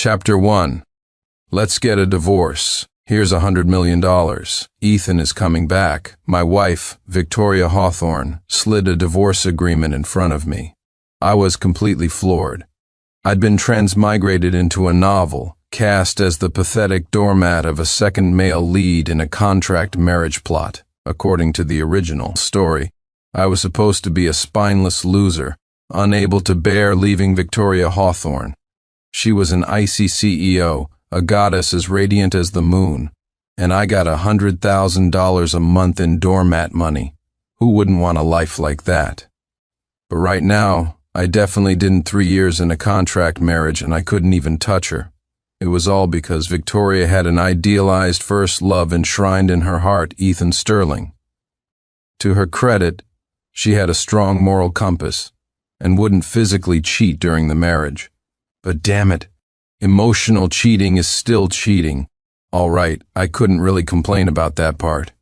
Chapter 1. Let's get a divorce. Here's $100 million. Ethan is coming back. My wife, Victoria Hawthorne, slid a divorce agreement in front of me. I was completely floored. I'd been transmigrated into a novel, cast as the pathetic doormat of a second male lead in a contract marriage plot. According to the original story, I was supposed to be a spineless loser, unable to bear leaving Victoria Hawthorne. She was an icy CEO, a goddess as radiant as the moon, and I got $100,000 a month in doormat money. Who wouldn't want a life like that? But right now, I definitely didn't 3 years in a contract marriage and I couldn't even touch her. It was all because Victoria had an idealized first love enshrined in her heart, Ethan Sterling. To her credit, she had a strong moral compass and wouldn't physically cheat during the marriage. But damn it, emotional cheating is still cheating. All right, I couldn't really complain about that part.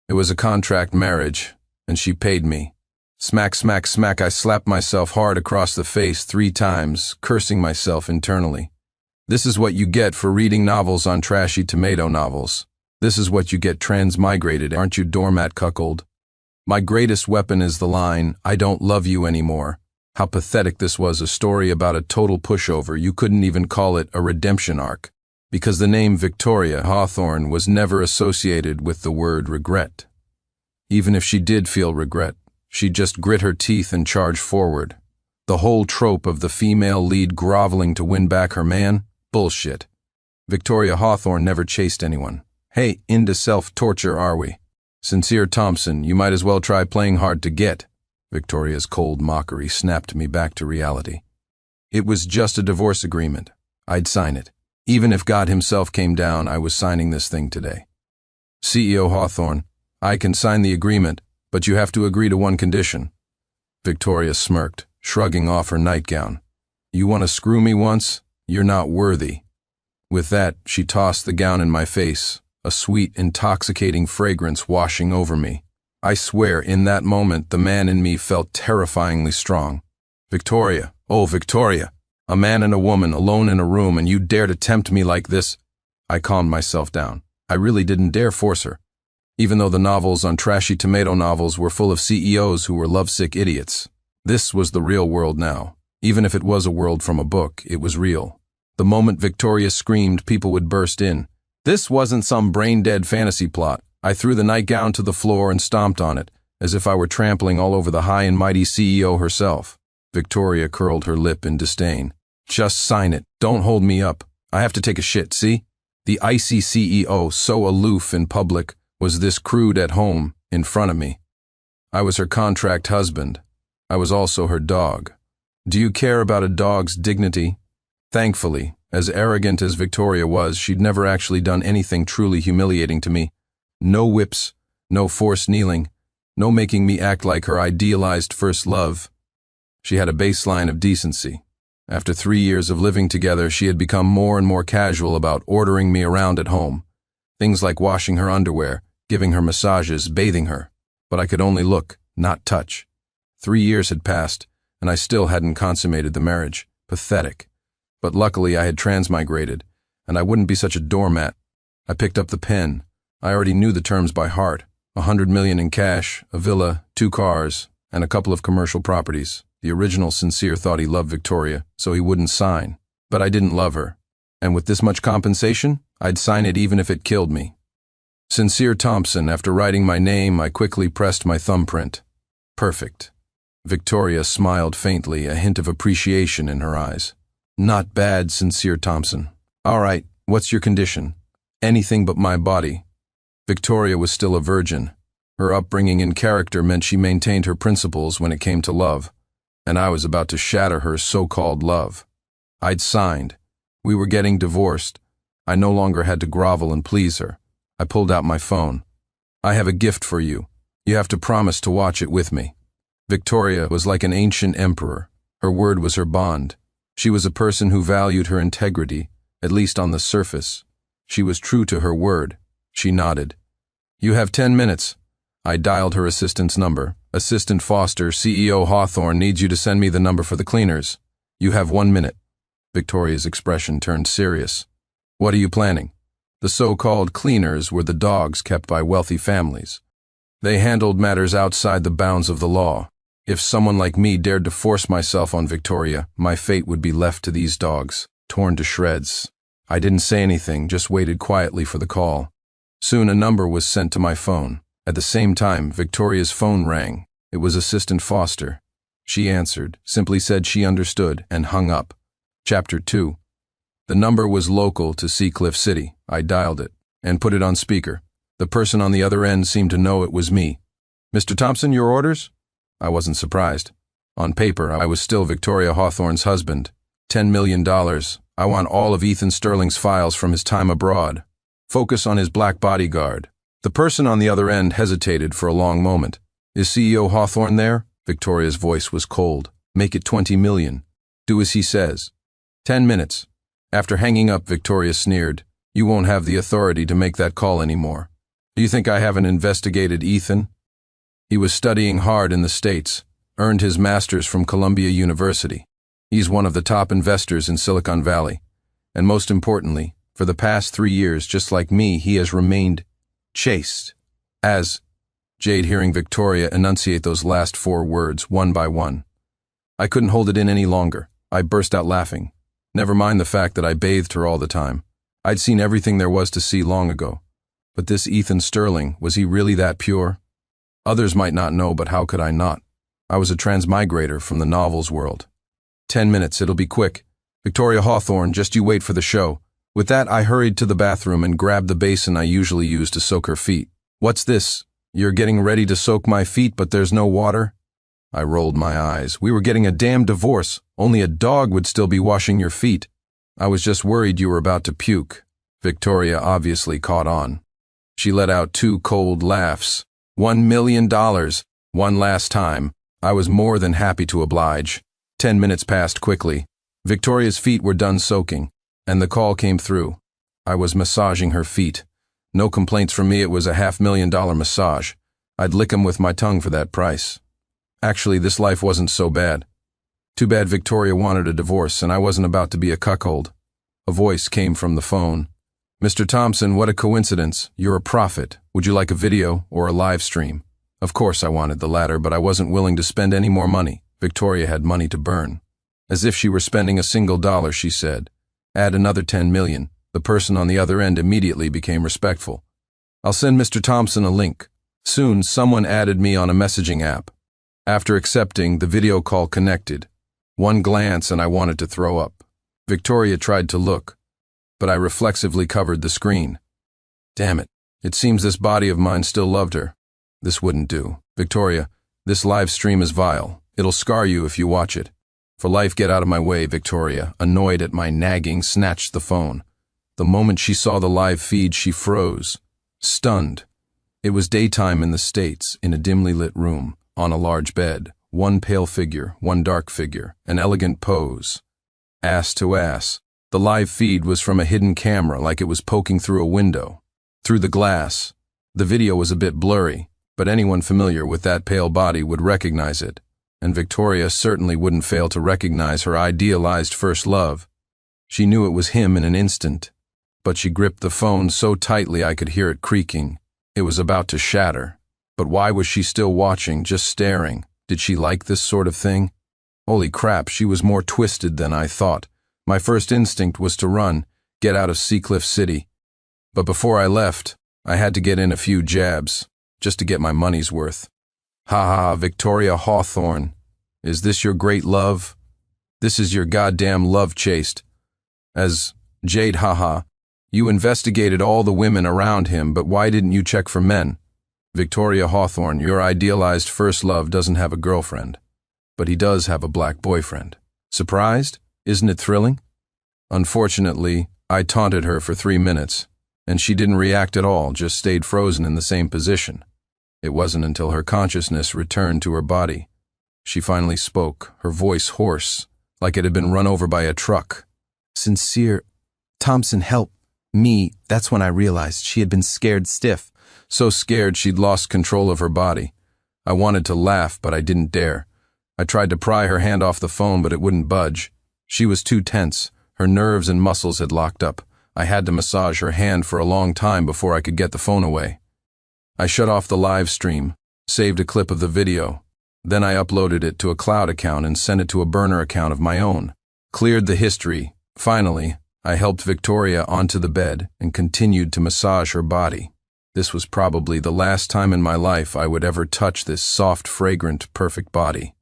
It was a contract marriage, and she paid me. Smack, smack, smack, I slapped myself hard across the face 3 times, cursing myself internally. This is what you get for reading novels on trashy tomato novels. This is what you get transmigrated, aren't you, doormat cuckold? My greatest weapon is the line, "I don't love you anymore." How pathetic this was, a story about a total pushover. You couldn't even call it a redemption arc, because the name Victoria Hawthorne was never associated with the word regret. Even if she did feel regret, she'd just grit her teeth and charge forward. The whole trope of the female lead groveling to win back her man? Bullshit. Victoria Hawthorne never chased anyone. Hey, into self-torture are we? Sincere Thompson, you might as well try playing hard to get. Victoria's cold mockery snapped me back to reality. It was just a divorce agreement. I'd sign it. Even if God himself came down, I was signing this thing today. CEO Hawthorne, I can sign the agreement, but you have to agree to one condition. Victoria smirked, shrugging off her nightgown. You want to screw me once? You're not worthy. With that, she tossed the gown in my face, a sweet, intoxicating fragrance washing over me. I swear, in that moment, the man in me felt terrifyingly strong. Victoria, oh Victoria, a man and a woman alone in a room and you dare to tempt me like this? I calmed myself down. I really didn't dare force her. Even though the novels on trashy tomato novels were full of CEOs who were lovesick idiots. This was the real world now. Even if it was a world from a book, it was real. The moment Victoria screamed, people would burst in. This wasn't some brain-dead fantasy plot. I threw the nightgown to the floor and stomped on it, as if I were trampling all over the high and mighty CEO herself. Victoria curled her lip in disdain. Just sign it. Don't hold me up. I have to take a shit, see? The icy CEO, so aloof in public, was this crude at home, in front of me. I was her contract husband. I was also her dog. Do you care about a dog's dignity? Thankfully, as arrogant as Victoria was, she'd never actually done anything truly humiliating to me. No whips, no forced kneeling, no making me act like her idealized first love. She had a baseline of decency. After 3 years of living together, she had become more and more casual about ordering me around at home. Things like washing her underwear, giving her massages, bathing her. But I could only look, not touch. 3 years had passed, and I still hadn't consummated the marriage. Pathetic. But luckily I had transmigrated, and I wouldn't be such a doormat. I picked up the pen. I already knew the terms by heart. $100 million in cash, a villa, 2 cars, and a couple of commercial properties. The original Sincere thought he loved Victoria, so he wouldn't sign. But I didn't love her. And with this much compensation, I'd sign it even if it killed me. Sincere Thompson, after writing my name, I quickly pressed my thumbprint. Perfect. Victoria smiled faintly, a hint of appreciation in her eyes. Not bad, Sincere Thompson. All right, what's your condition? Anything but my body. Victoria was still a virgin. Her upbringing and character meant she maintained her principles when it came to love, and I was about to shatter her so-called love. I'd signed. We were getting divorced. I no longer had to grovel and please her. I pulled out my phone. I have a gift for you. You have to promise to watch it with me. Victoria was like an ancient emperor. Her word was her bond. She was a person who valued her integrity, at least on the surface. She was true to her word. She nodded. You have 10 minutes. I dialed her assistant's number. Assistant Foster, CEO Hawthorne needs you to send me the number for the cleaners. You have 1 minute. Victoria's expression turned serious. What are you planning? The so-called cleaners were the dogs kept by wealthy families. They handled matters outside the bounds of the law. If someone like me dared to force myself on Victoria, my fate would be left to these dogs, torn to shreds. I didn't say anything, just waited quietly for the call. Soon a number was sent to my phone. At the same time, Victoria's phone rang. It was Assistant Foster. She answered, simply said she understood, and hung up. Chapter 2. The number was local to Seacliff City. I dialed it and put it on speaker. The person on the other end seemed to know it was me. Mr. Thompson, your orders? I wasn't surprised. On paper, I was still Victoria Hawthorne's husband. $10 million. I want all of Ethan Sterling's files from his time abroad. Focus on his black bodyguard. The person on the other end hesitated for a long moment. Is CEO Hawthorne there? Victoria's voice was cold. Make it 20 million. Do as he says. 10 minutes. After hanging up, Victoria sneered. You won't have the authority to make that call anymore. Do you think I haven't investigated Ethan? He was studying hard in the States, earned his master's from Columbia University. He's one of the top investors in Silicon Valley. And most importantly, for the past 3 years, just like me, he has remained chaste. Jade, hearing Victoria enunciate those last 4 words, one by one. I couldn't hold it in any longer. I burst out laughing. Never mind the fact that I bathed her all the time. I'd seen everything there was to see long ago. But this Ethan Sterling, was he really that pure? Others might not know, but how could I not? I was a transmigrator from the novels world. 10 minutes, it'll be quick. Victoria Hawthorne, just you wait for the show. With that, I hurried to the bathroom and grabbed the basin I usually use to soak her feet. What's this? You're getting ready to soak my feet, but there's no water? I rolled my eyes. We were getting a damn divorce. Only a dog would still be washing your feet. I was just worried you were about to puke. Victoria obviously caught on. She let out 2 cold laughs. $1 million. One last time. I was more than happy to oblige. 10 minutes passed quickly. Victoria's feet were done soaking, and the call came through. I was massaging her feet. No complaints from me, it was a $500,000 massage. I'd lick 'em with my tongue for that price. Actually, this life wasn't so bad. Too bad Victoria wanted a divorce, and I wasn't about to be a cuckold. A voice came from the phone. Mr. Thompson, what a coincidence. You're a prophet. Would you like a video or a live stream? Of course I wanted the latter, but I wasn't willing to spend any more money. Victoria had money to burn. As if she were spending a single dollar, she said. Add another 10 million. The person on the other end immediately became respectful. I'll send Mr. Thompson a link. Soon, someone added me on a messaging app. After accepting, the video call connected. One glance and I wanted to throw up. Victoria tried to look, but I reflexively covered the screen. Damn it. It seems this body of mine still loved her. This wouldn't do. Victoria, this live stream is vile. It'll scar you if you watch it. For life, get out of my way, Victoria, annoyed at my nagging, snatched the phone. The moment she saw the live feed, she froze, stunned. It was daytime in the States, in a dimly lit room, on a large bed, one pale figure, one dark figure, an elegant pose. Ass to ass. The live feed was from a hidden camera, like it was poking through a window. Through the glass. The video was a bit blurry, but anyone familiar with that pale body would recognize it, and Victoria certainly wouldn't fail to recognize her idealized first love. She knew it was him in an instant, but she gripped the phone so tightly I could hear it creaking. It was about to shatter. But why was she still watching, just staring? Did she like this sort of thing? Holy crap, she was more twisted than I thought. My first instinct was to run, get out of Seacliff City. But before I left, I had to get in a few jabs, just to get my money's worth. Ha ha, Victoria Hawthorne. Is this your great love? This is your goddamn love chaste. As Jade, haha. You investigated all the women around him, but why didn't you check for men? Victoria Hawthorne, your idealized first love doesn't have a girlfriend, but he does have a black boyfriend. Surprised? Isn't it thrilling? Unfortunately, I taunted her for 3 minutes, and she didn't react at all, just stayed frozen in the same position. It wasn't until her consciousness returned to her body. She finally spoke, her voice hoarse, like it had been run over by a truck. Sincere, Thompson, help me. That's when I realized she had been scared stiff, so scared she'd lost control of her body. I wanted to laugh, but I didn't dare. I tried to pry her hand off the phone, but it wouldn't budge. She was too tense, Her nerves and muscles had locked up. I had to massage her hand for a long time before I could get the phone away. I shut off the live stream, saved a clip of the video. Then I uploaded it to a cloud account and sent it to a burner account of my own. Cleared the history. Finally, I helped Victoria onto the bed and continued to massage her body. This was probably the last time in my life I would ever touch this soft, fragrant, perfect body.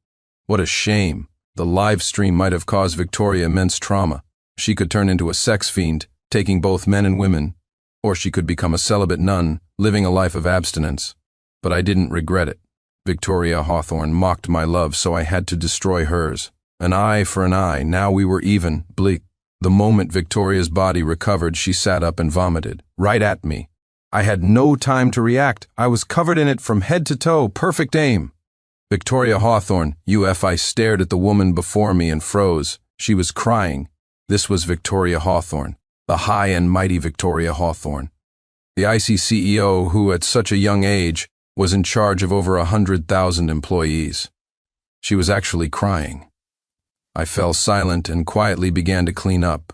What a shame. The live stream might have caused Victoria immense trauma. She could turn into a sex fiend, taking both men and women, or she could become a celibate nun, living a life of abstinence. But I didn't regret it. Victoria Hawthorne mocked my love, so I had to destroy hers. An eye for an eye, now we were even, bleak. The moment Victoria's body recovered, she sat up and vomited, right at me. I had no time to react. I was covered in it from head to toe, perfect aim. Victoria Hawthorne, I stared at the woman before me and froze. She was crying. This was Victoria Hawthorne, the high and mighty Victoria Hawthorne. The IC CEO who, at such a young age, was in charge of over 100,000 employees. She was actually crying. I fell silent and quietly began to clean up.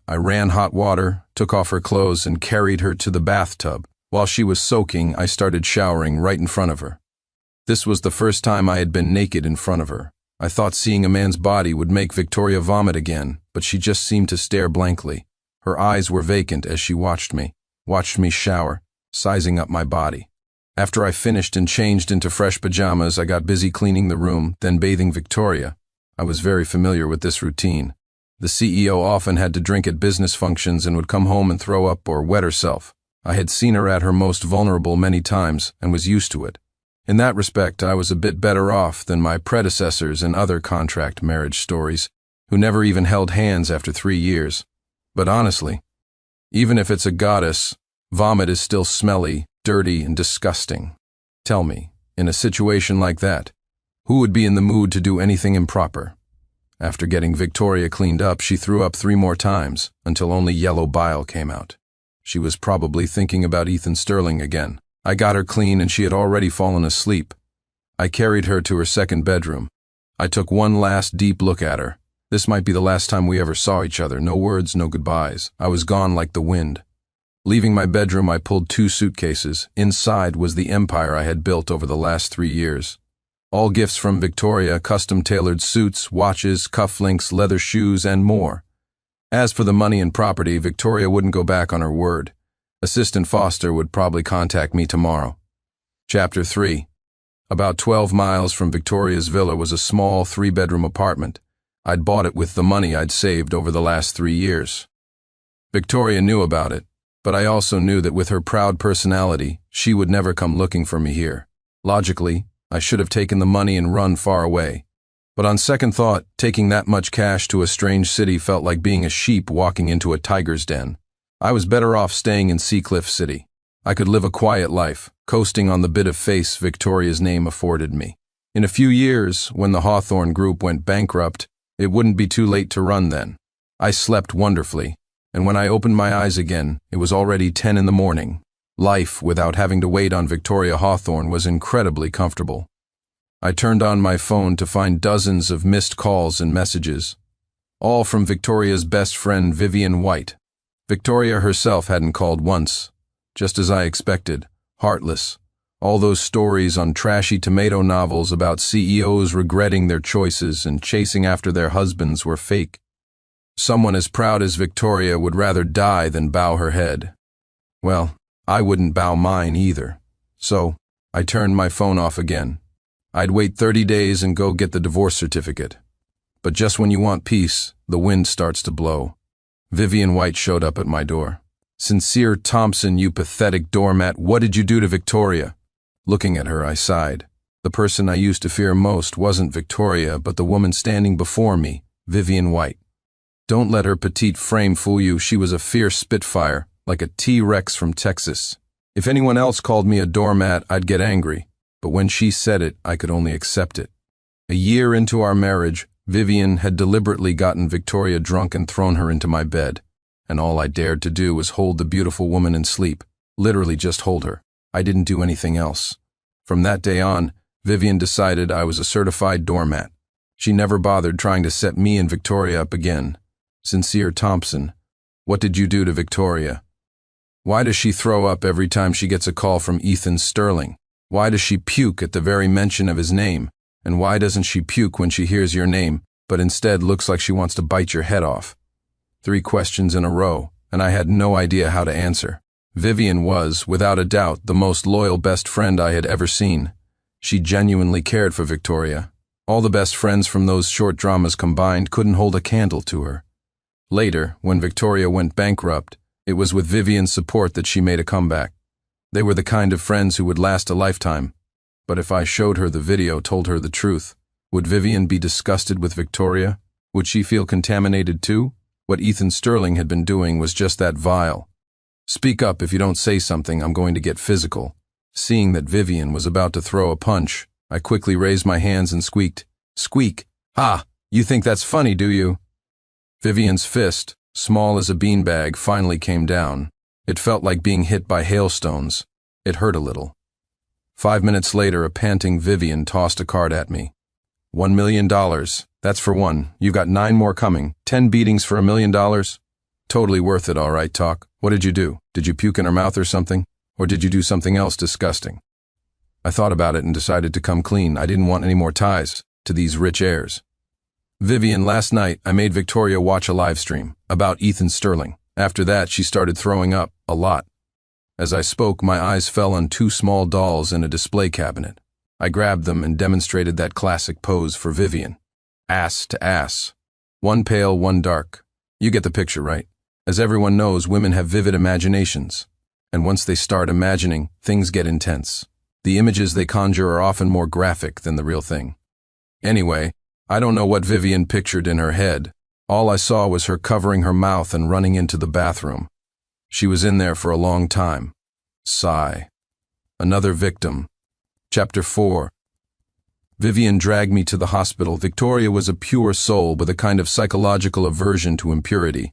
I ran hot water, took off her clothes, and carried her to the bathtub. While she was soaking, I started showering right in front of her. This was the first time I had been naked in front of her. I thought seeing a man's body would make Victoria vomit again, but she just seemed to stare blankly. Her eyes were vacant as she watched me shower, sizing up my body. After I finished and changed into fresh pajamas, I got busy cleaning the room, then bathing Victoria. I was very familiar with this routine. The CEO often had to drink at business functions and would come home and throw up or wet herself. I had seen her at her most vulnerable many times and was used to it. In that respect, I was a bit better off than my predecessors in other contract marriage stories, who never even held hands after 3 years. But honestly, even if it's a goddess, vomit is still smelly, dirty, and disgusting. Tell me, in a situation like that, who would be in the mood to do anything improper? After getting Victoria cleaned up, she threw up 3 more times, until only yellow bile came out. She was probably thinking about Ethan Sterling again. I got her clean and she had already fallen asleep. I carried her to her second bedroom. I took one last deep look at her. This might be the last time we ever saw each other. No words, no goodbyes. I was gone like the wind. Leaving my bedroom, I pulled 2 suitcases. Inside was the empire I had built over the last 3 years. All gifts from Victoria, custom-tailored suits, watches, cufflinks, leather shoes, and more. As for the money and property, Victoria wouldn't go back on her word. Assistant Foster would probably contact me tomorrow. Chapter 3. About 12 miles from Victoria's villa was a small 3-bedroom apartment. I'd bought it with the money I'd saved over the last 3 years. Victoria knew about it, but I also knew that with her proud personality, she would never come looking for me here. Logically, I should have taken the money and run far away. But on second thought, taking that much cash to a strange city felt like being a sheep walking into a tiger's den. I was better off staying in Seacliff City. I could live a quiet life, coasting on the bit of face Victoria's name afforded me. In a few years, when the Hawthorne Group went bankrupt, it wouldn't be too late to run then. I slept wonderfully, and when I opened my eyes again, it was already 10 in the morning. Life, without having to wait on Victoria Hawthorne, was incredibly comfortable. I turned on my phone to find dozens of missed calls and messages, all from Victoria's best friend Vivian White. Victoria herself hadn't called once, just as I expected, heartless. All those stories on trashy tomato novels about CEOs regretting their choices and chasing after their husbands were fake. Someone as proud as Victoria would rather die than bow her head. Well, I wouldn't bow mine either. So, I turned my phone off again. I'd wait 30 days and go get the divorce certificate. But just when you want peace, the wind starts to blow. Vivian White showed up at my door. "Sincere Thompson, you pathetic doormat, what did you do to Victoria?" Looking at her, I sighed. The person I used to fear most wasn't Victoria, but the woman standing before me, Vivian White. Don't let her petite frame fool you. She was a fierce spitfire, like a T-Rex from Texas. If anyone else called me a doormat, I'd get angry, but when she said it, I could only accept it. A year into our marriage, Vivian had deliberately gotten Victoria drunk and thrown her into my bed, and all I dared to do was hold the beautiful woman in sleep, literally just hold her. I didn't do anything else. From that day on, Vivian decided I was a certified doormat. She never bothered trying to set me and Victoria up again. Sincere Thompson, what did you do to Victoria? Why does she throw up every time she gets a call from Ethan Sterling? Why does she puke at the very mention of his name? And why doesn't she puke when she hears your name, but instead looks like she wants to bite your head off? 3 questions in a row, and I had no idea how to answer. Vivian was, without a doubt, the most loyal best friend I had ever seen. She genuinely cared for Victoria. All the best friends from those short dramas combined couldn't hold a candle to her. Later, when Victoria went bankrupt, it was with Vivian's support that she made a comeback. They were the kind of friends who would last a lifetime. But if I showed her the video, told her the truth, would Vivian be disgusted with Victoria? Would she feel contaminated too? What Ethan Sterling had been doing was just that vile. Speak up. If you don't say something, I'm going to get physical. Seeing that Vivian was about to throw a punch, I quickly raised my hands and squeaked. Squeak! Ah, you think that's funny, do you? Vivian's fist, small as a beanbag, finally came down. It felt like being hit by hailstones. It hurt a little. 5 minutes later, a panting Vivian tossed a card at me. $1 million. That's for one. You've got 9 more coming. 10 beatings for $1 million. Totally worth it, all right, Talk. What did you do? Did you puke in her mouth or something? Or did you do something else disgusting? I thought about it and decided to come clean. I didn't want any more ties to these rich heirs. Vivian, last night I made Victoria watch a live stream about Ethan Sterling. After that, she started throwing up a lot. As I spoke, my eyes fell on 2 small dolls in a display cabinet. I grabbed them and demonstrated that classic pose for Vivian. Ass to ass. One pale, one dark. You get the picture, right? As everyone knows, women have vivid imaginations. And once they start imagining, things get intense. The images they conjure are often more graphic than the real thing. Anyway, I don't know what Vivian pictured in her head. All I saw was her covering her mouth and running into the bathroom. She was in there for a long time. Sigh. Another victim. Chapter 4. Vivian dragged me to the hospital. Victoria was a pure soul with a kind of psychological aversion to impurity.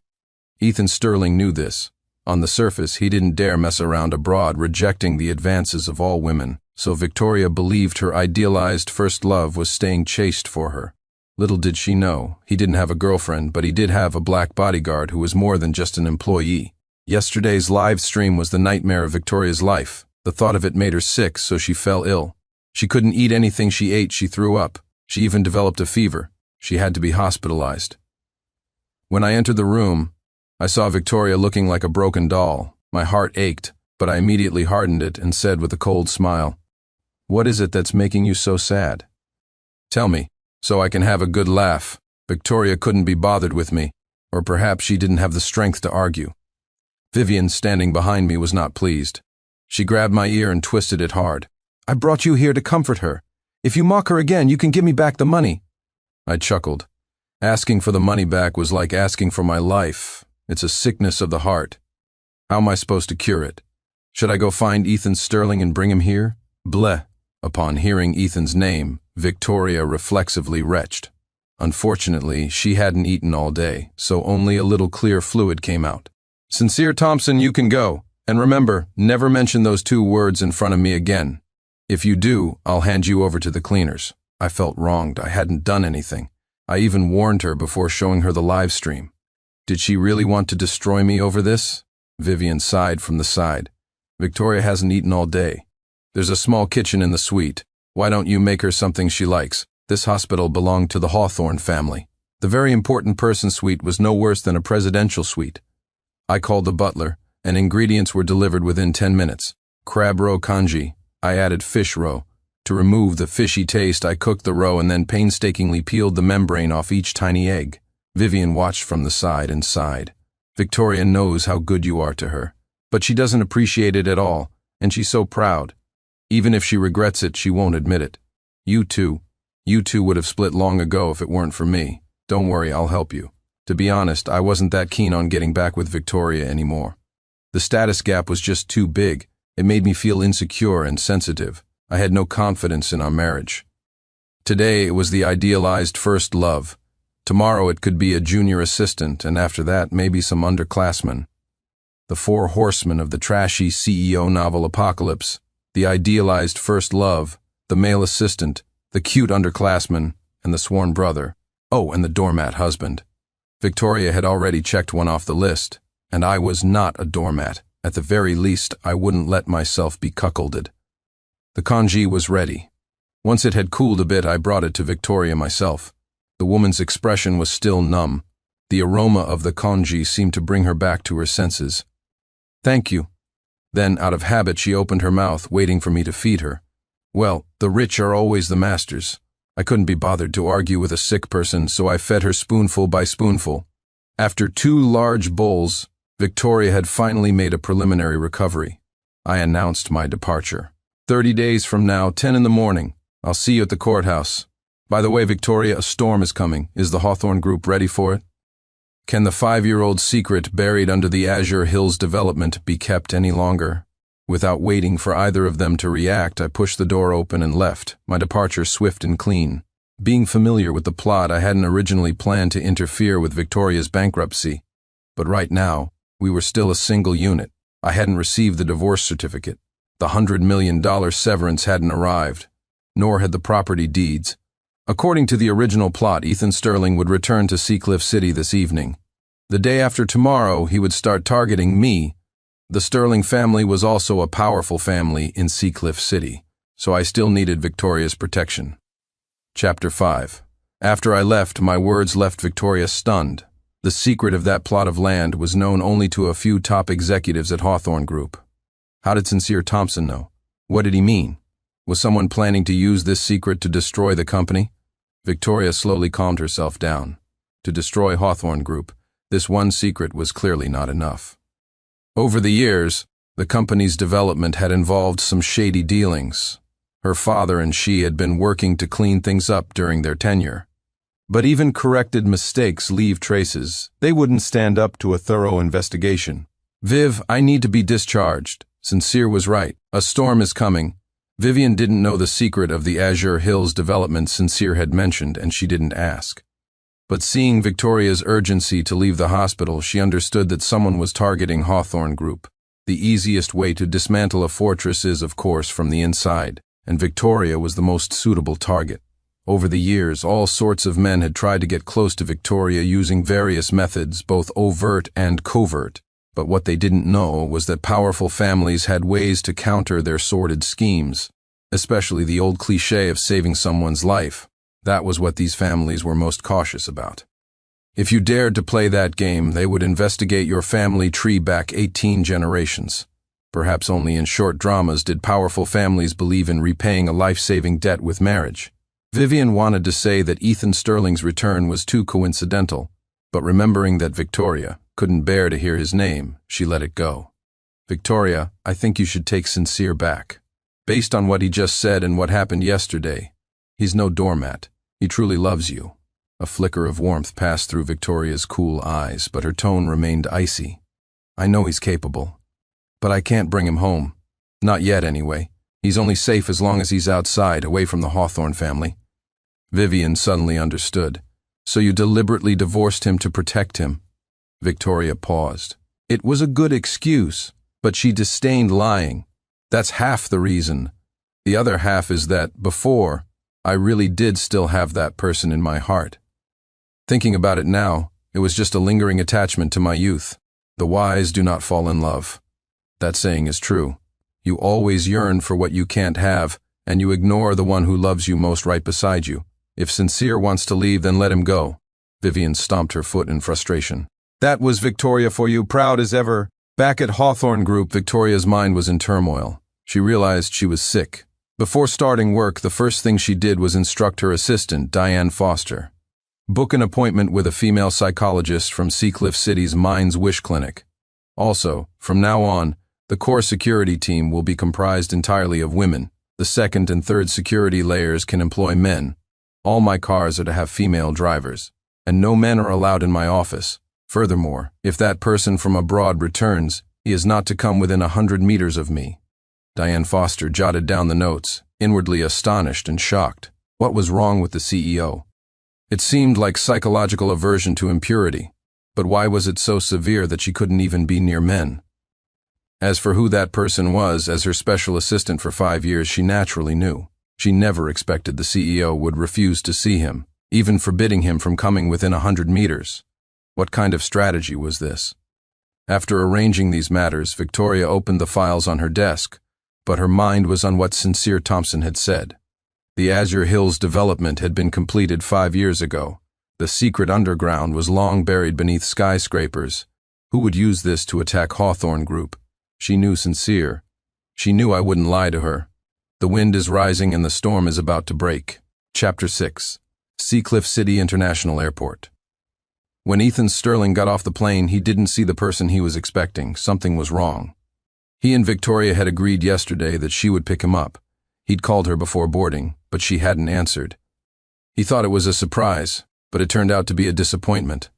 Ethan Sterling knew this. On the surface, he didn't dare mess around abroad, rejecting the advances of all women, so Victoria believed her idealized first love was staying chaste for her. Little did she know, he didn't have a girlfriend, but he did have a black bodyguard who was more than just an employee. Yesterday's live stream was the nightmare of Victoria's life. The thought of it made her sick, so she fell ill. She couldn't eat anything she ate. She threw up. She even developed a fever. She had to be hospitalized. When I entered the room, I saw Victoria looking like a broken doll. My heart ached, but I immediately hardened it and said with a cold smile, "What is it that's making you so sad? Tell me, so I can have a good laugh." Victoria couldn't be bothered with me, or perhaps she didn't have the strength to argue. Vivian, standing behind me, was not pleased. She grabbed my ear and twisted it hard. "I brought you here to comfort her. If you mock her again, you can give me back the money." I chuckled. Asking for the money back was like asking for my life. It's a sickness of the heart. How am I supposed to cure it? Should I go find Ethan Sterling and bring him here? Bleh. Upon hearing Ethan's name, Victoria reflexively retched. Unfortunately, she hadn't eaten all day, so only a little clear fluid came out. "Sincere Thompson, you can go. And remember, never mention those 2 words in front of me again. If you do, I'll hand you over to the cleaners." I felt wronged. I hadn't done anything. I even warned her before showing her the live stream. Did she really want to destroy me over this? Vivian sighed from the side. "Victoria hasn't eaten all day. There's a small kitchen in the suite. Why don't you make her something she likes?" This hospital belonged to the Hawthorne family. The very important person suite was no worse than a presidential suite. I called the butler, and ingredients were delivered within 10 minutes. Crab roe congee. I added fish roe. To remove the fishy taste, I cooked the roe and then painstakingly peeled the membrane off each tiny egg. Vivian watched from the side and sighed. "Victoria knows how good you are to her, but she doesn't appreciate it at all, and she's so proud. Even if she regrets it, she won't admit it. You two would have split long ago if it weren't for me. Don't worry, I'll help you." To be honest, I wasn't that keen on getting back with Victoria anymore. The status gap was just too big. It made me feel insecure and sensitive. I had no confidence in our marriage. Today it was the idealized first love. Tomorrow it could be a junior assistant, and after that maybe some underclassmen. The 4 horsemen of the trashy CEO novel apocalypse. The idealized first love, the male assistant, the cute underclassman, and the sworn brother. Oh, and the doormat husband. Victoria had already checked one off the list, and I was not a doormat. At the very least, I wouldn't let myself be cuckolded. The congee was ready. Once it had cooled a bit, I brought it to Victoria myself. The woman's expression was still numb. The aroma of the congee seemed to bring her back to her senses. "Thank you." Then, out of habit, she opened her mouth, waiting for me to feed her. Well, the rich are always the masters. I couldn't be bothered to argue with a sick person, so I fed her spoonful by spoonful. After 2 large bowls, Victoria had finally made a preliminary recovery. I announced my departure. 30 days from now, 10 in the morning. I'll see you at the courthouse. By the way, Victoria, a storm is coming. Is the Hawthorne Group ready for it? Can the 5-year-old secret buried under the Azure Hills development be kept any longer? Without waiting for either of them to react, I pushed the door open and left, my departure swift and clean. Being familiar with the plot, I hadn't originally planned to interfere with Victoria's bankruptcy. But right now, we were still a single unit. I hadn't received the divorce certificate. The $100 million severance hadn't arrived, nor had the property deeds. According to the original plot, Ethan Sterling would return to Seacliff City this evening. The day after tomorrow, he would start targeting me. The Sterling family was also a powerful family in Seacliff City, so I still needed Victoria's protection. Chapter 5. After I left, my words left Victoria stunned. The secret of that plot of land was known only to a few top executives at Hawthorne Group. How did Sincere Thompson know? What did he mean? Was someone planning to use this secret to destroy the company? Victoria slowly calmed herself down. To destroy Hawthorne Group, this one secret was clearly not enough. Over the years, the company's development had involved some shady dealings. Her father and she had been working to clean things up during their tenure. But even corrected mistakes leave traces. They wouldn't stand up to a thorough investigation. "Viv, I need to be discharged." Sincere was right. A storm is coming. Vivian didn't know the secret of the Azure Hills development Sincere had mentioned, and she didn't ask. But seeing Victoria's urgency to leave the hospital, she understood that someone was targeting Hawthorne Group. The easiest way to dismantle a fortress is, of course, from the inside, and Victoria was the most suitable target. Over the years, all sorts of men had tried to get close to Victoria using various methods, both overt and covert. But what they didn't know was that powerful families had ways to counter their sordid schemes, especially the old cliché of saving someone's life. That was what these families were most cautious about. If you dared to play that game, they would investigate your family tree back 18 generations. Perhaps only in short dramas did powerful families believe in repaying a life-saving debt with marriage. Vivian wanted to say that Ethan Sterling's return was too coincidental, but remembering that Victoria couldn't bear to hear his name, she let it go. "Victoria, I think you should take Sincere back. Based on what he just said and what happened yesterday, he's no doormat. He truly loves you." A flicker of warmth passed through Victoria's cool eyes, but her tone remained icy. "I know he's capable, but I can't bring him home. Not yet, anyway. He's only safe as long as he's outside, away from the Hawthorne family." Vivian suddenly understood. "So you deliberately divorced him to protect him?" Victoria paused. It was a good excuse, but she disdained lying. That's half the reason. The other half is that, before, I really did still have that person in my heart. Thinking about it now, it was just a lingering attachment to my youth. The wise do not fall in love. That saying is true. You always yearn for what you can't have, and you ignore the one who loves you most right beside you. If Sincere wants to leave, then let him go. Vivian stomped her foot in frustration. That was Victoria for you, proud as ever. Back at Hawthorne Group, Victoria's mind was in turmoil. She realized she was sick. Before starting work, the first thing she did was instruct her assistant, Diane Foster. Book an appointment with a female psychologist from Seacliff City's Mind's Wish Clinic. Also, from now on, the core security team will be comprised entirely of women. The second and third security layers can employ men. All my cars are to have female drivers, and no men are allowed in my office. Furthermore, if that person from abroad returns, he is not to come within 100 meters of me. Diane Foster jotted down the notes, inwardly astonished and shocked. What was wrong with the CEO? It seemed like psychological aversion to impurity, but why was it so severe that she couldn't even be near men? As for who that person was, as her special assistant for 5 years, she naturally knew. She never expected the CEO would refuse to see him, even forbidding him from coming within 100 meters. What kind of strategy was this? After arranging these matters, Victoria opened the files on her desk, but her mind was on what Sincere Thompson had said. The Azure Hills development had been completed 5 years ago. The secret underground was long buried beneath skyscrapers. Who would use this to attack Hawthorne Group? She knew Sincere. She knew I wouldn't lie to her. The wind is rising and the storm is about to break. Chapter 6. Seacliff City International Airport. When Ethan Sterling got off the plane, he didn't see the person he was expecting. Something was wrong. He and Victoria had agreed yesterday that she would pick him up. He'd called her before boarding, but she hadn't answered. He thought it was a surprise, but it turned out to be a disappointment.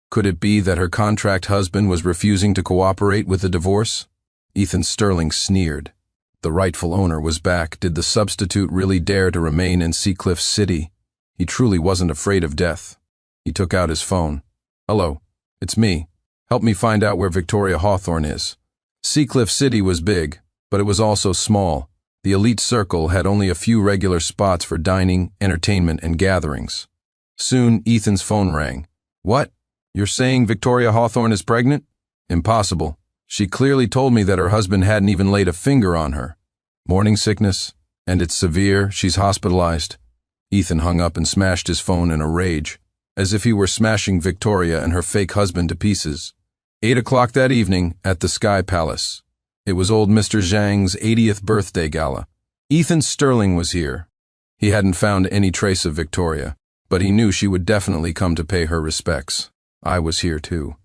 Could it be that her contract husband was refusing to cooperate with the divorce? Ethan Sterling sneered. The rightful owner was back. Did the substitute really dare to remain in Seacliff City? He truly wasn't afraid of death. He took out his phone. "Hello, it's me. Help me find out where Victoria Hawthorne is." Seacliff City was big, but it was also small. The elite circle had only a few regular spots for dining, entertainment, and gatherings. Soon, Ethan's phone rang. "What? You're saying Victoria Hawthorne is pregnant?" "Impossible. She clearly told me that her husband hadn't even laid a finger on her. Morning sickness, and it's severe. She's hospitalized." Ethan hung up and smashed his phone in a rage, as if he were smashing Victoria and her fake husband to pieces. 8 o'clock that evening at the Sky Palace. It was old Mr. Zhang's 80th birthday gala. Ethan Sterling was here. He hadn't found any trace of Victoria, but he knew she would definitely come to pay her respects. I was here too.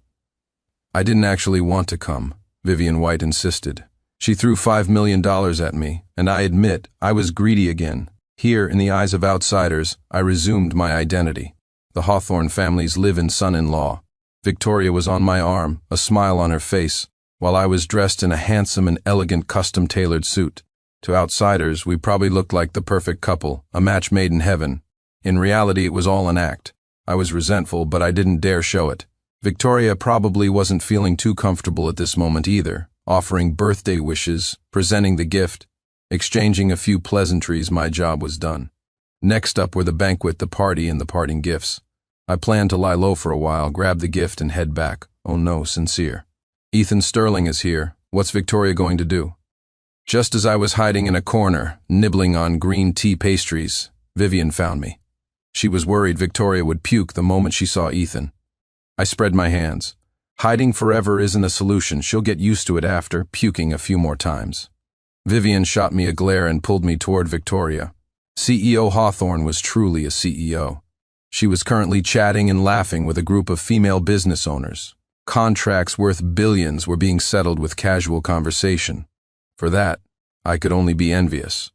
I didn't actually want to come, Vivian White insisted. She threw $5 million at me, and I admit I was greedy again. Here, in the eyes of outsiders, I resumed my identity. The Hawthorne family's live-in son-in-law. Victoria was on my arm, a smile on her face, while I was dressed in a handsome and elegant custom-tailored suit. To outsiders, we probably looked like the perfect couple, a match made in heaven. In reality, it was all an act. I was resentful, but I didn't dare show it. Victoria probably wasn't feeling too comfortable at this moment either, offering birthday wishes, presenting the gift, exchanging a few pleasantries. My job was done. Next up were the banquet, the party, and the parting gifts. I planned to lie low for a while, grab the gift, and head back. Oh no, Sincere. "Ethan Sterling is here. What's Victoria going to do?" Just as I was hiding in a corner, nibbling on green tea pastries, Vivian found me. She was worried Victoria would puke the moment she saw Ethan. I spread my hands. Hiding forever isn't a solution. She'll get used to it after, puking a few more times. Vivian shot me a glare and pulled me toward Victoria. CEO Hawthorne was truly a CEO. She was currently chatting and laughing with a group of female business owners. Contracts worth billions were being settled with casual conversation. For that, I could only be envious.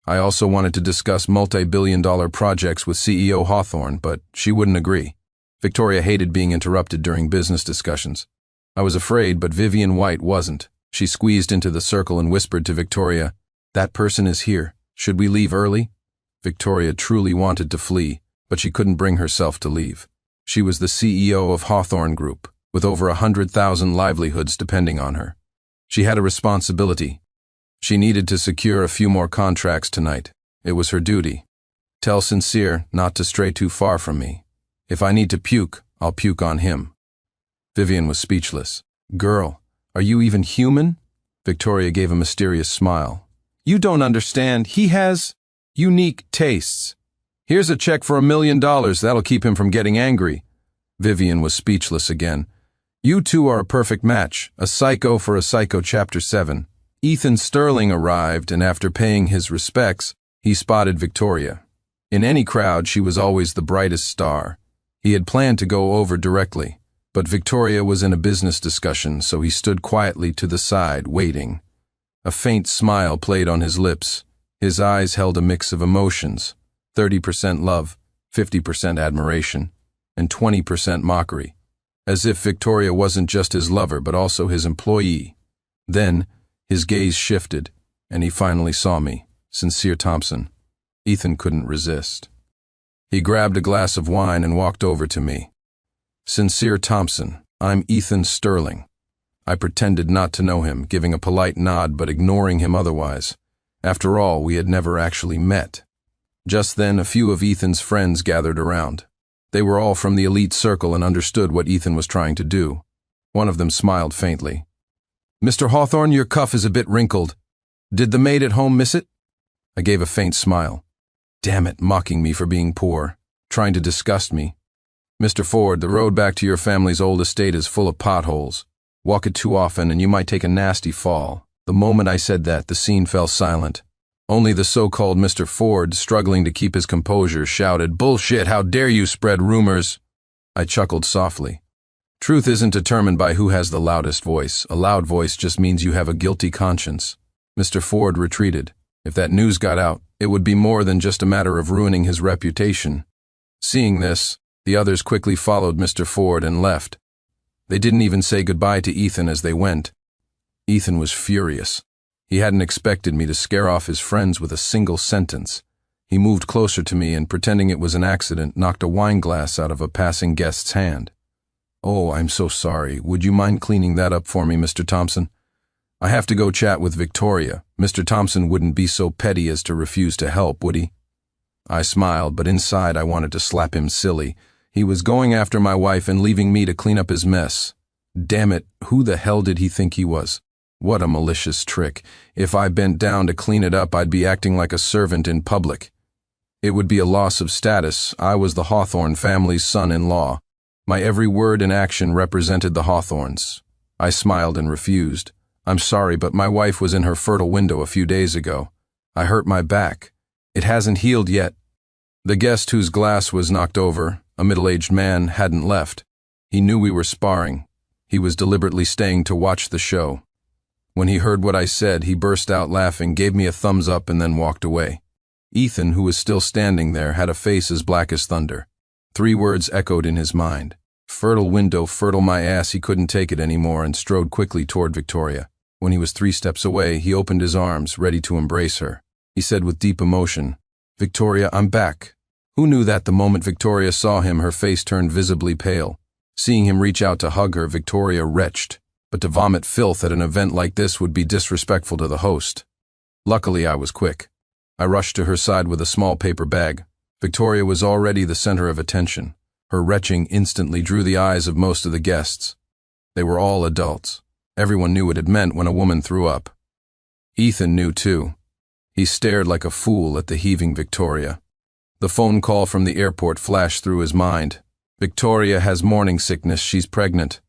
I also wanted to discuss multi-billion-dollar projects with CEO Hawthorne, but she wouldn't agree. Victoria hated being interrupted during business discussions. I was afraid, but Vivian White wasn't. She squeezed into the circle and whispered to Victoria, "That person is here. Should we leave early?" Victoria truly wanted to flee, but she couldn't bring herself to leave. She was the CEO of Hawthorne Group, with over 100,000 livelihoods depending on her. She had a responsibility. She needed to secure a few more contracts tonight. It was her duty. Tell Sincere not to stray too far from me. If I need to puke, I'll puke on him. Vivian was speechless. "Girl, are you even human?" Victoria gave a mysterious smile. "You don't understand. He has unique tastes. Here's a check for $1 million. That'll keep him from getting angry." Vivian was speechless again. "You two are a perfect match. A psycho for a psycho." Chapter 7. Ethan Sterling arrived, and after paying his respects, he spotted Victoria. In any crowd, she was always the brightest star. He had planned to go over directly, but Victoria was in a business discussion, so he stood quietly to the side, waiting. A faint smile played on his lips. His eyes held a mix of emotions, 30% love, 50% admiration, and 20% mockery, as if Victoria wasn't just his lover but also his employee. Then, his gaze shifted, and he finally saw me, Sincere Thompson. Ethan couldn't resist. He grabbed a glass of wine and walked over to me. "Sincere Thompson, I'm Ethan Sterling." I pretended not to know him, giving a polite nod but ignoring him otherwise. After all, we had never actually met. Just then, a few of Ethan's friends gathered around. They were all from the elite circle and understood what Ethan was trying to do. One of them smiled faintly. "Mr. Hawthorne, your cuff is a bit wrinkled. Did the maid at home miss it?" I gave a faint smile. Damn it, mocking me for being poor, trying to disgust me. "Mr. Ford, the road back to your family's old estate is full of potholes. Walk it too often and you might take a nasty fall." The moment I said that, the scene fell silent. Only the so-called Mr. Ford, struggling to keep his composure, shouted, "Bullshit, how dare you spread rumors?" I chuckled softly. Truth isn't determined by who has the loudest voice. A loud voice just means you have a guilty conscience. Mr. Ford retreated. If that news got out, it would be more than just a matter of ruining his reputation. Seeing this, the others quickly followed Mr. Ford and left. They didn't even say goodbye to Ethan as they went. Ethan was furious. He hadn't expected me to scare off his friends with a single sentence. He moved closer to me and, pretending it was an accident, knocked a wine glass out of a passing guest's hand. "Oh, I'm so sorry. Would you mind cleaning that up for me, Mr. Thompson? I have to go chat with Victoria. Mr. Thompson wouldn't be so petty as to refuse to help, would he?" I smiled, but inside I wanted to slap him silly. He was going after my wife and leaving me to clean up his mess. Damn it, who the hell did he think he was? What a malicious trick. If I bent down to clean it up, I'd be acting like a servant in public. It would be a loss of status. I was the Hawthorne family's son-in-law. My every word and action represented the Hawthornes. I smiled and refused. "I'm sorry, but my wife was in her fertile window a few days ago. I hurt my back. It hasn't healed yet." The guest whose glass was knocked over, a middle-aged man, hadn't left. He knew we were sparring. He was deliberately staying to watch the show. When he heard what I said, he burst out laughing, gave me a thumbs up, and then walked away. Ethan, who was still standing there, had a face as black as thunder. 3 words echoed in his mind. Fertile window, fertile my ass. He couldn't take it anymore and strode quickly toward Victoria. When he was 3 steps away, he opened his arms, ready to embrace her. He said with deep emotion, "Victoria, I'm back." Who knew that the moment Victoria saw him, her face turned visibly pale? Seeing him reach out to hug her, Victoria retched. But to vomit filth at an event like this would be disrespectful to the host. Luckily, I was quick. I rushed to her side with a small paper bag. Victoria was already the center of attention. Her retching instantly drew the eyes of most of the guests. They were all adults. Everyone knew what it meant when a woman threw up. Ethan knew too. He stared like a fool at the heaving Victoria. The phone call from the airport flashed through his mind. "Victoria has morning sickness. She's pregnant."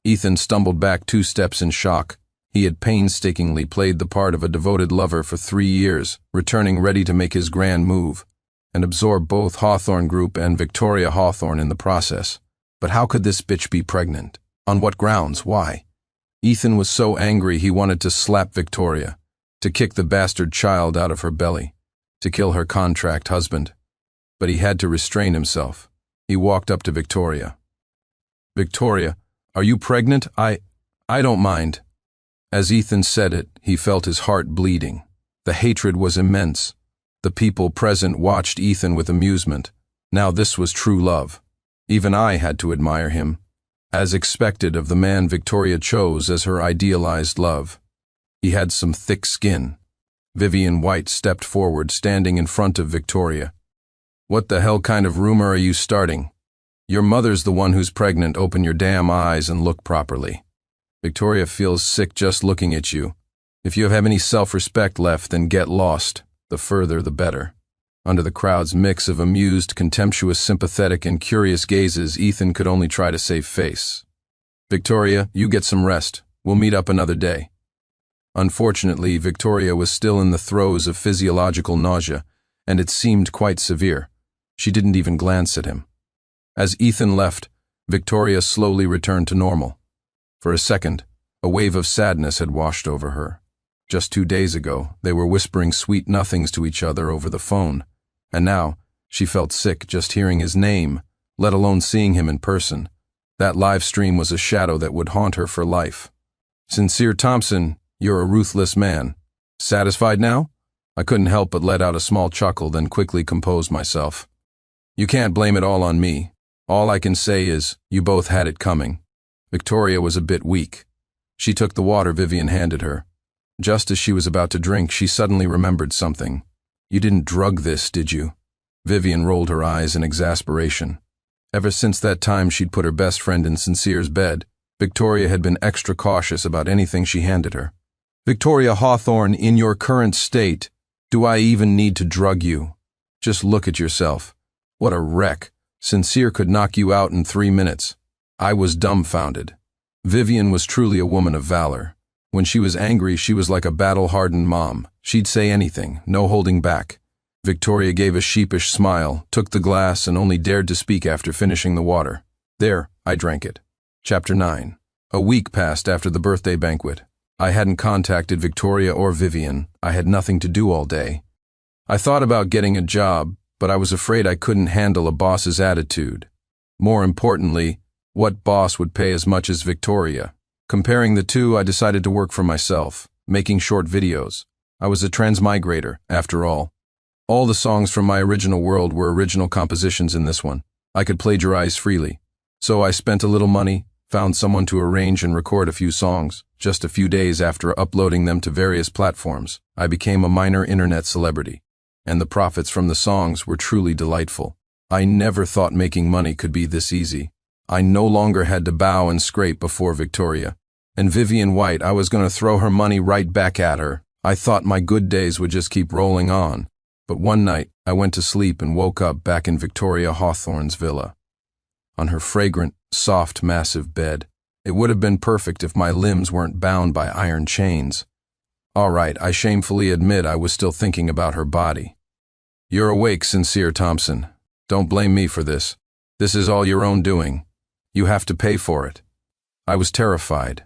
Ethan stumbled back 2 steps in shock. He had painstakingly played the part of a devoted lover for 3 years, returning ready to make his grand move, and absorb both Hawthorne Group and Victoria Hawthorne in the process. But how could this bitch be pregnant? On what grounds? Why? Ethan was so angry he wanted to slap Victoria, to kick the bastard child out of her belly, to kill her contract husband. But he had to restrain himself. He walked up to Victoria. "Victoria, are you pregnant? I don't mind." As Ethan said it, he felt his heart bleeding. The hatred was immense. The people present watched Ethan with amusement. Now this was true love. Even I had to admire him, as expected of the man Victoria chose as her idealized love. He had some thick skin. Vivian White stepped forward, standing in front of Victoria. "What the hell kind of rumor are you starting? Your mother's the one who's pregnant. Open your damn eyes and look properly. Victoria feels sick just looking at you. If you have any self-respect left, then get lost. The further, the better." Under the crowd's mix of amused, contemptuous, sympathetic, and curious gazes, Ethan could only try to save face. "Victoria, you get some rest. We'll meet up another day." Unfortunately, Victoria was still in the throes of physiological nausea, and it seemed quite severe. She didn't even glance at him. As Ethan left, Victoria slowly returned to normal. For a second, a wave of sadness had washed over her. Just 2 days ago, they were whispering sweet nothings to each other over the phone, and now she felt sick just hearing his name, let alone seeing him in person. That live stream was a shadow that would haunt her for life. "Sincere Thompson, you're a ruthless man. Satisfied now?" I couldn't help but let out a small chuckle, then quickly composed myself. "You can't blame it all on me. All I can say is, you both had it coming." Victoria was a bit weak. She took the water Vivian handed her. Just as she was about to drink, she suddenly remembered something. "You didn't drug this, did you?" Vivian rolled her eyes in exasperation. Ever since that time she'd put her best friend in Sincere's bed, Victoria had been extra cautious about anything she handed her. Victoria Hawthorne, in your current state, do I even need to drug you? Just look at yourself. What a wreck. Sincere could knock you out in 3 minutes. I was dumbfounded. Vivian was truly a woman of valor. When she was angry, she was like a battle-hardened mom. She'd say anything, no holding back. Victoria gave a sheepish smile, took the glass, and only dared to speak after finishing the water. There, I drank it. Chapter 9. A week passed after the birthday banquet. I hadn't contacted Victoria or Vivian. I had nothing to do all day. I thought about getting a job, but I was afraid I couldn't handle a boss's attitude. More importantly, what boss would pay as much as Victoria? Comparing the two, I decided to work for myself, making short videos. I was a transmigrator, after all. All the songs from my original world were original compositions in this one. I could plagiarize freely. So I spent a little money, found someone to arrange and record a few songs. Just a few days after uploading them to various platforms, I became a minor internet celebrity. And the profits from the songs were truly delightful. I never thought making money could be this easy. I no longer had to bow and scrape before Victoria. And Vivian White, I was going to throw her money right back at her. I thought my good days would just keep rolling on. But one night, I went to sleep and woke up back in Victoria Hawthorne's villa. On her fragrant, soft, massive bed. It would have been perfect if my limbs weren't bound by iron chains. All right, I shamefully admit I was still thinking about her body. You're awake, Sincere Thompson. Don't blame me for this. This is all your own doing. You have to pay for it. I was terrified.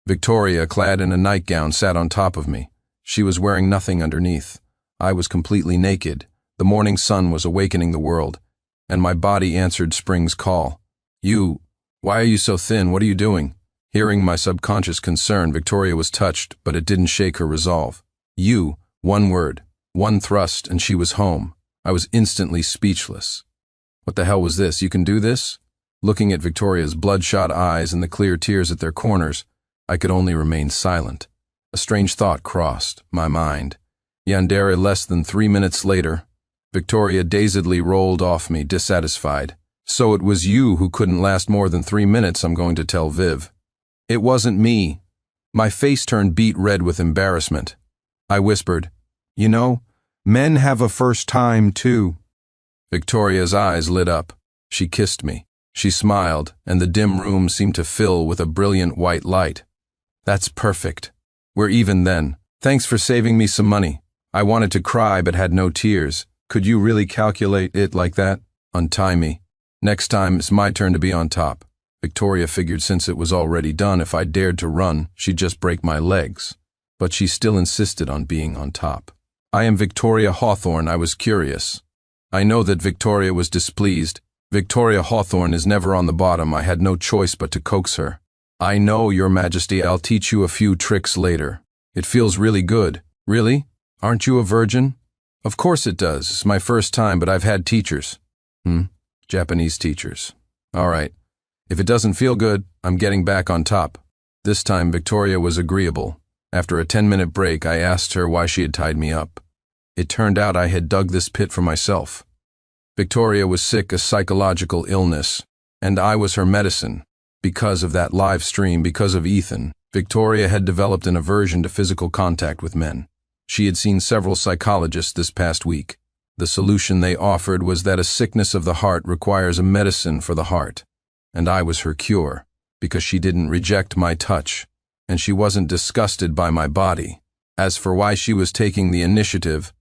Victoria, clad in a nightgown, sat on top of me. She was wearing nothing underneath. I was completely naked. The morning sun was awakening the world, and my body answered spring's call. Why are you so thin? What are you doing? Hearing my subconscious concern, Victoria was touched, but it didn't shake her resolve. One word, one thrust, and she was home. I was instantly speechless. What the hell was this? You can do this? Looking at Victoria's bloodshot eyes and the clear tears at their corners, I could only remain silent. A strange thought crossed my mind. Yandere, less than 3 minutes later, Victoria dazedly rolled off me, dissatisfied. So it was you who couldn't last more than 3 minutes, I'm going to tell Viv. It wasn't me. My face turned beet red with embarrassment. I whispered, You know, men have a first time too. Victoria's eyes lit up. She kissed me. She smiled, and the dim room seemed to fill with a brilliant white light. That's perfect. We're even then. Thanks for saving me some money. I wanted to cry but had no tears. Could you really calculate it like that? Untie me. Next time it's my turn to be on top. Victoria figured since it was already done, if I dared to run, she'd just break my legs. But she still insisted on being on top. I am Victoria Hawthorne. I was curious. I know that Victoria was displeased. Victoria Hawthorne is never on the bottom. I had no choice but to coax her. I know, Your Majesty, I'll teach you a few tricks later. It feels really good. Really? Aren't you a virgin? Of course it does. It's my first time, but I've had teachers. Japanese teachers. All right. If it doesn't feel good, I'm getting back on top. This time Victoria was agreeable. After a 10-minute break, I asked her why she had tied me up. It turned out I had dug this pit for myself. Victoria was sick, a psychological illness, and I was her medicine. Because of that live stream, because of Ethan, Victoria had developed an aversion to physical contact with men. She had seen several psychologists this past week. The solution they offered was that a sickness of the heart requires a medicine for the heart. And I was her cure, because she didn't reject my touch, and she wasn't disgusted by my body. As for why she was taking the initiative,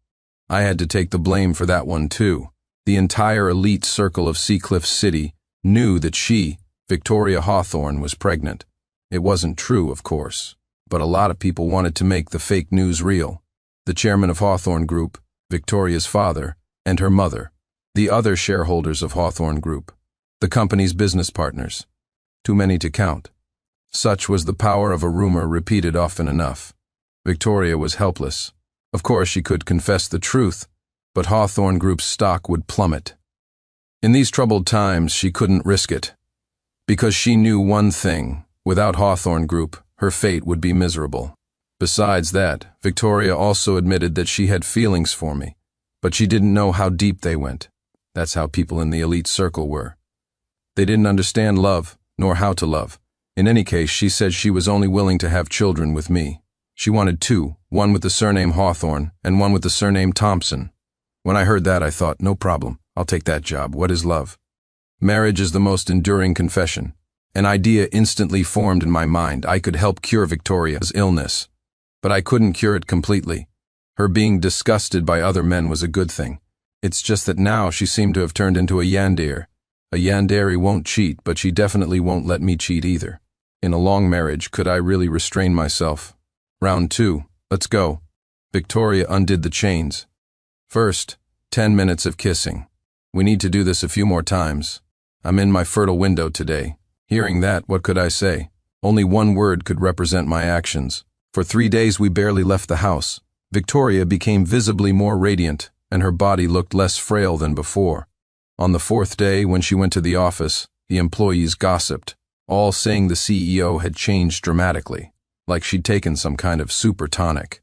I had to take the blame for that one too. The entire elite circle of Seacliff City knew that she, Victoria Hawthorne, was pregnant. It wasn't true, of course, but a lot of people wanted to make the fake news real. The chairman of Hawthorne Group, Victoria's father, and her mother, the other shareholders of Hawthorne Group, the company's business partners. Too many to count. Such was the power of a rumor repeated often enough. Victoria was helpless. Of course she could confess the truth, but Hawthorne Group's stock would plummet. In these troubled times, she couldn't risk it. Because she knew one thing, without Hawthorne Group, her fate would be miserable. Besides that, Victoria also admitted that she had feelings for me, but she didn't know how deep they went. That's how people in the elite circle were. They didn't understand love, nor how to love. In any case, she said she was only willing to have children with me. She wanted two, one with the surname Hawthorne and one with the surname Thompson. When I heard that, I thought, no problem, I'll take that job. What is love? Marriage is the most enduring confession. An idea instantly formed in my mind. I could help cure Victoria's illness. But I couldn't cure it completely. Her being disgusted by other men was a good thing. It's just that now she seemed to have turned into a yandere. A yandere won't cheat, but she definitely won't let me cheat either. In a long marriage, could I really restrain myself? Round 2. Let's go. Victoria undid the chains. First, 10 minutes of kissing. We need to do this a few more times. I'm in my fertile window today. Hearing that, what could I say? Only one word could represent my actions. For 3 days we barely left the house. Victoria became visibly more radiant, and her body looked less frail than before. On the 4th day, when she went to the office, the employees gossiped, all saying the CEO had changed dramatically, like she'd taken some kind of super tonic.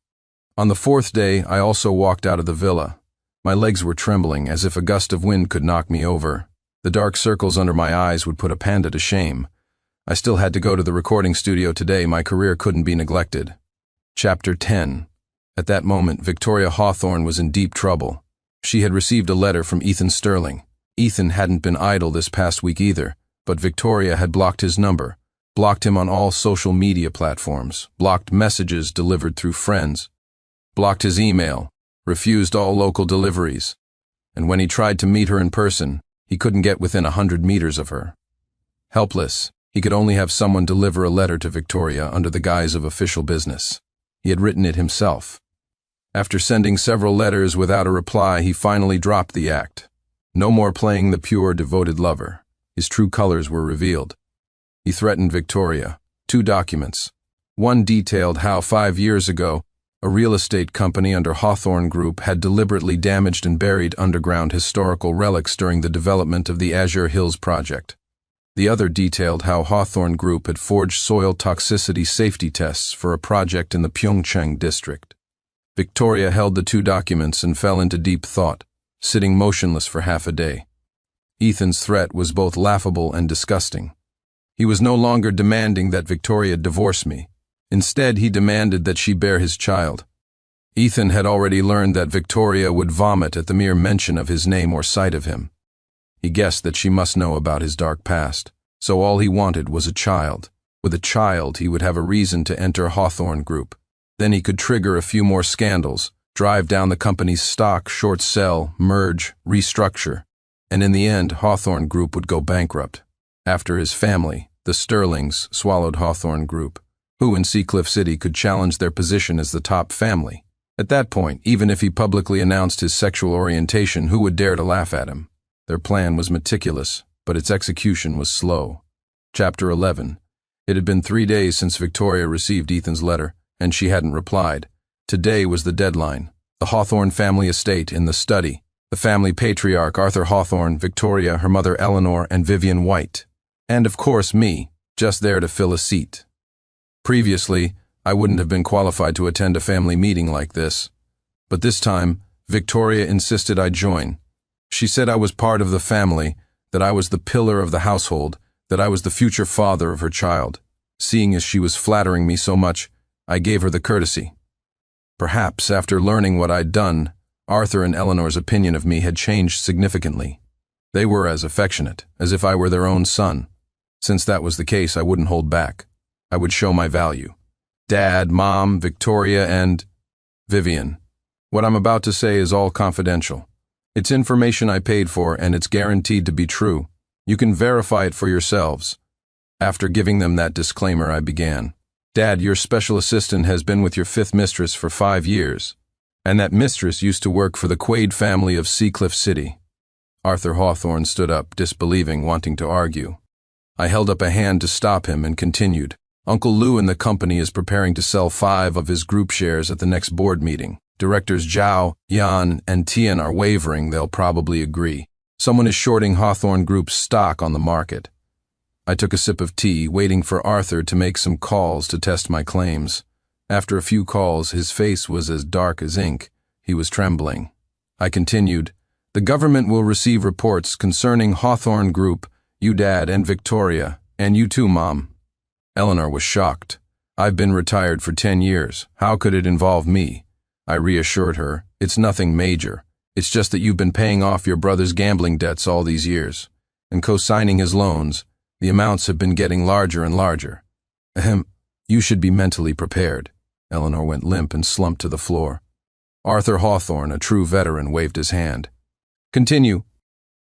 On the 4th day, I also walked out of the villa. My legs were trembling, as if a gust of wind could knock me over. The dark circles under my eyes would put a panda to shame. I still had to go to the recording studio today. My career couldn't be neglected. Chapter 10. At that moment, Victoria Hawthorne was in deep trouble. She had received a letter from Ethan Sterling. Ethan hadn't been idle this past week either, but Victoria had blocked his number, blocked him on all social media platforms, blocked messages delivered through friends, blocked his email, refused all local deliveries, and when he tried to meet her in person, he couldn't get within 100 meters of her. Helpless, he could only have someone deliver a letter to Victoria under the guise of official business. He had written it himself. After sending several letters without a reply, he finally dropped the act. No more playing the pure, devoted lover. His true colors were revealed. He threatened Victoria. 2 documents. One detailed how 5 years ago, a real estate company under Hawthorne Group had deliberately damaged and buried underground historical relics during the development of the Azure Hills project. The other detailed how Hawthorne Group had forged soil toxicity safety tests for a project in the Pyeongchang district. Victoria held the 2 documents and fell into deep thought, sitting motionless for half a day. Ethan's threat was both laughable and disgusting. He was no longer demanding that Victoria divorce me. Instead, he demanded that she bear his child. Ethan had already learned that Victoria would vomit at the mere mention of his name or sight of him. He guessed that she must know about his dark past, so all he wanted was a child. With a child, he would have a reason to enter Hawthorne Group. Then he could trigger a few more scandals, drive down the company's stock, short sell, merge, restructure, and in the end, Hawthorne Group would go bankrupt. After his family, the Sterlings, swallowed Hawthorne Group. Who in Seacliff City could challenge their position as the top family? At that point, even if he publicly announced his sexual orientation, who would dare to laugh at him? Their plan was meticulous, but its execution was slow. Chapter 11. It had been 3 days since Victoria received Ethan's letter, and she hadn't replied. Today was the deadline. The Hawthorne family estate in the study. The family patriarch, Arthur Hawthorne, Victoria, her mother Eleanor, and Vivian White. And of course me, just there to fill a seat. Previously, I wouldn't have been qualified to attend a family meeting like this. But this time, Victoria insisted I join. She said I was part of the family, that I was the pillar of the household, that I was the future father of her child. Seeing as she was flattering me so much, I gave her the courtesy. Perhaps, after learning what I'd done, Arthur and Eleanor's opinion of me had changed significantly. They were as affectionate, as if I were their own son. Since that was the case, I wouldn't hold back. I would show my value. Dad, Mom, Victoria, and Vivian. What I'm about to say is all confidential. It's information I paid for, and it's guaranteed to be true. You can verify it for yourselves. After giving them that disclaimer, I began. Dad, your special assistant has been with your 5th mistress for 5 years, and that mistress used to work for the Quaid family of Seacliff City. Arthur Hawthorne stood up, disbelieving, wanting to argue. I held up a hand to stop him and continued. Uncle Lou and the company is preparing to sell 5 of his group shares at the next board meeting. Directors Zhao, Yan, and Tian are wavering. They'll probably agree. Someone is shorting Hawthorne Group's stock on the market. I took a sip of tea, waiting for Arthur to make some calls to test my claims. After a few calls, his face was as dark as ink. He was trembling. I continued, the government will receive reports concerning Hawthorne Group You, Dad, and Victoria, and you too, Mom. Eleanor was shocked. I've been retired for 10 years. How could it involve me? I reassured her. It's nothing major. It's just that you've been paying off your brother's gambling debts all these years, and co-signing his loans. The amounts have been getting larger and larger. Ahem. You should be mentally prepared. Eleanor went limp and slumped to the floor. Arthur Hawthorne, a true veteran, waved his hand. Continue.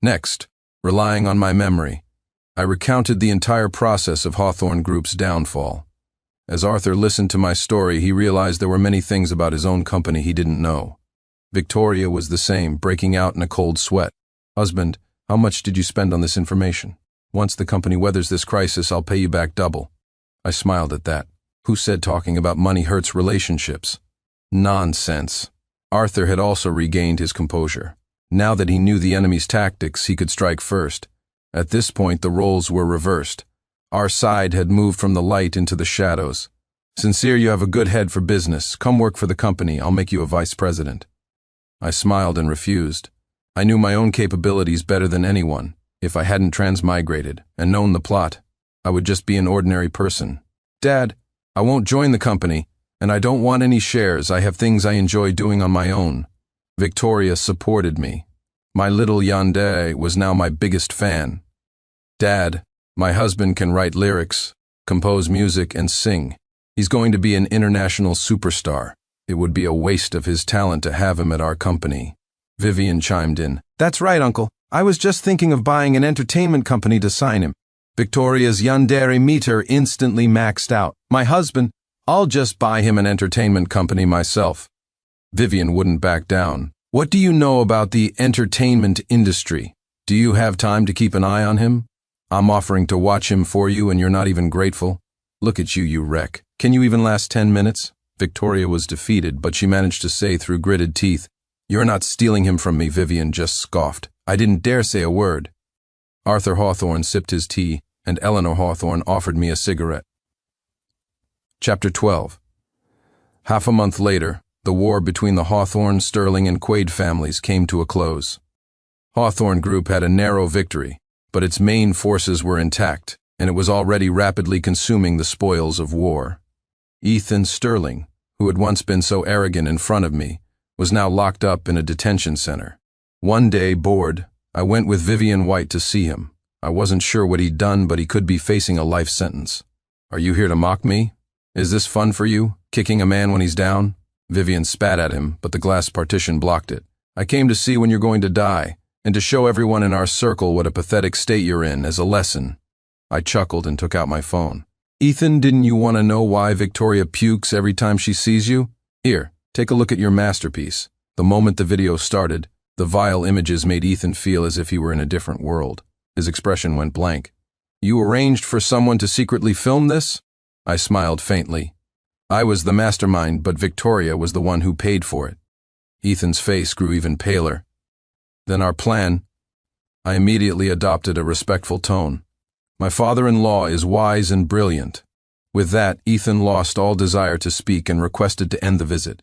Next, relying on my memory, I recounted the entire process of Hawthorne Group's downfall. As Arthur listened to my story, he realized there were many things about his own company he didn't know. Victoria was the same, breaking out in a cold sweat. Husband, how much did you spend on this information? Once the company weathers this crisis, I'll pay you back double. I smiled at that. Who said talking about money hurts relationships? Nonsense. Arthur had also regained his composure. Now that he knew the enemy's tactics, he could strike first. At this point, the roles were reversed. Our side had moved from the light into the shadows. Sincere, you have a good head for business. Come work for the company. I'll make you a vice president. I smiled and refused. I knew my own capabilities better than anyone. If I hadn't transmigrated and known the plot, I would just be an ordinary person. Dad, I won't join the company, and I don't want any shares. I have things I enjoy doing on my own. Victoria supported me. My little yandere was now my biggest fan. Dad, my husband can write lyrics, compose music, and sing. He's going to be an international superstar. It would be a waste of his talent to have him at our company. Vivian chimed in. That's right, Uncle. I was just thinking of buying an entertainment company to sign him. Victoria's yandere meter instantly maxed out. My husband, I'll just buy him an entertainment company myself. Vivian wouldn't back down. What do you know about the entertainment industry? Do you have time to keep an eye on him? I'm offering to watch him for you and you're not even grateful. Look at you, you wreck. Can you even last 10 minutes? Victoria was defeated, but she managed to say through gritted teeth, You're not stealing him from me, Vivian just scoffed. I didn't dare say a word. Arthur Hawthorne sipped his tea, and Eleanor Hawthorne offered me a cigarette. Chapter 12. Half a month later, the war between the Hawthorne, Sterling, and Quaid families came to a close. Hawthorne Group had a narrow victory, but its main forces were intact, and it was already rapidly consuming the spoils of war. Ethan Sterling, who had once been so arrogant in front of me, was now locked up in a detention center. One day, bored, I went with Vivian White to see him. I wasn't sure what he'd done, but he could be facing a life sentence. Are you here to mock me? Is this fun for you, kicking a man when he's down? Vivian spat at him, but the glass partition blocked it. I came to see when you're going to die, and to show everyone in our circle what a pathetic state you're in as a lesson. I chuckled and took out my phone. Ethan, didn't you want to know why Victoria pukes every time she sees you? Here, take a look at your masterpiece. The moment the video started, the vile images made Ethan feel as if he were in a different world. His expression went blank. You arranged for someone to secretly film this? I smiled faintly. I was the mastermind, but Victoria was the one who paid for it. Ethan's face grew even paler. Then our plan. I immediately adopted a respectful tone. My father-in-law is wise and brilliant. With that, Ethan lost all desire to speak and requested to end the visit.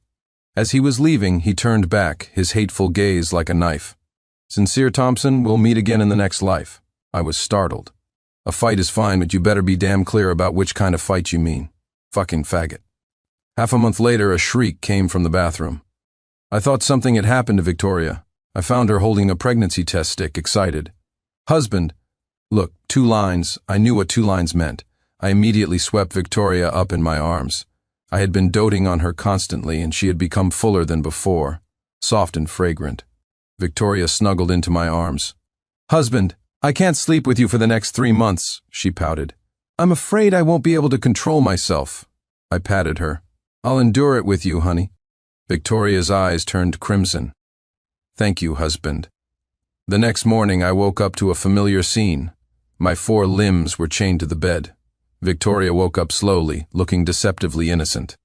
As he was leaving, he turned back, his hateful gaze like a knife. Sincere Thompson, we'll meet again in the next life. I was startled. A fight is fine, but you better be damn clear about which kind of fight you mean. Fucking faggot. Half a month later, a shriek came from the bathroom. I thought something had happened to Victoria. I found her holding a pregnancy test stick, excited. Husband. Look, 2 lines. I knew what 2 lines meant. I immediately swept Victoria up in my arms. I had been doting on her constantly, and she had become fuller than before, soft and fragrant. Victoria snuggled into my arms. Husband, I can't sleep with you for the next 3 months, she pouted. I'm afraid I won't be able to control myself. I patted her. I'll endure it with you, honey. Victoria's eyes turned crimson. Thank you, husband. The next morning I woke up to a familiar scene. My 4 limbs were chained to the bed. Victoria woke up slowly, looking deceptively innocent.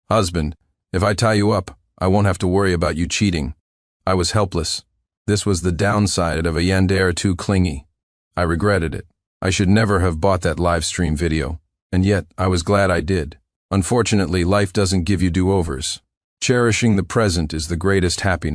Husband, if I tie you up, I won't have to worry about you cheating. I was helpless. This was the downside of a yandere too clingy. I regretted it. I should never have bought that live stream video, and yet I was glad I did. Unfortunately, life doesn't give you do-overs. Cherishing the present is the greatest happiness.